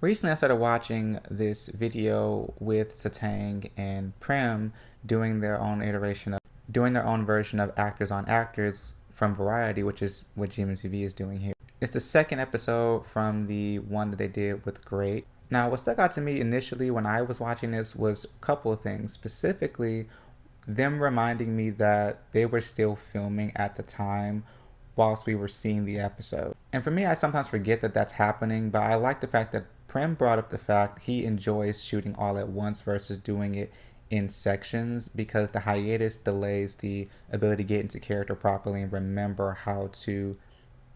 Recently, I started watching this video with Satang and Prim doing their own version of Actors on Actors from Variety, which is what GMMTV is doing here. It's the second episode from the one that they did with Great. Now, what stuck out to me initially when I was watching this was a couple of things, specifically them reminding me that they were still filming at the time whilst we were seeing the episode. And for me, I sometimes forget that that's happening, but I like the fact that Prem brought up the fact he enjoys shooting all at once versus doing it in sections because the hiatus delays the ability to get into character properly and remember how to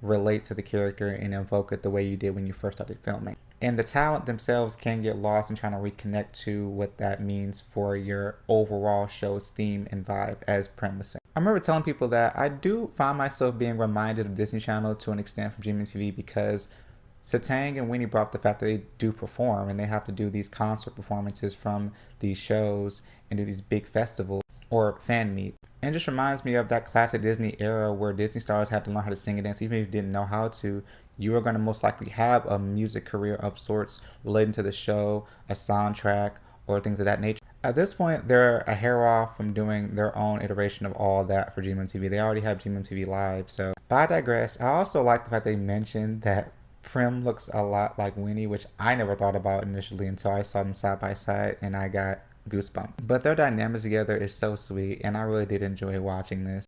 relate to the character and invoke it the way you did when you first started filming. And the talent themselves can get lost in trying to reconnect to what that means for your overall show's theme and vibe, as Prem was saying. I remember telling people that I do find myself being reminded of Disney Channel to an extent from GMMTV because Satang and Winnie brought up the fact that they do perform and they have to do these concert performances from these shows and do these big festivals or fan meet. And it just reminds me of that classic Disney era where Disney stars had to learn how to sing and dance. Even if you didn't know how to, you were going to most likely have a music career of sorts relating to the show, a soundtrack, or things of that nature. At this point, they're a hair off from doing their own iteration of all that for GMMTV. They already have GMMTV Live, so. But I digress. I also like the fact they mentioned that Prim looks a lot like Winnie, which I never thought about initially until I saw them side by side and I got goosebumps. But their dynamic together is so sweet and I really did enjoy watching this.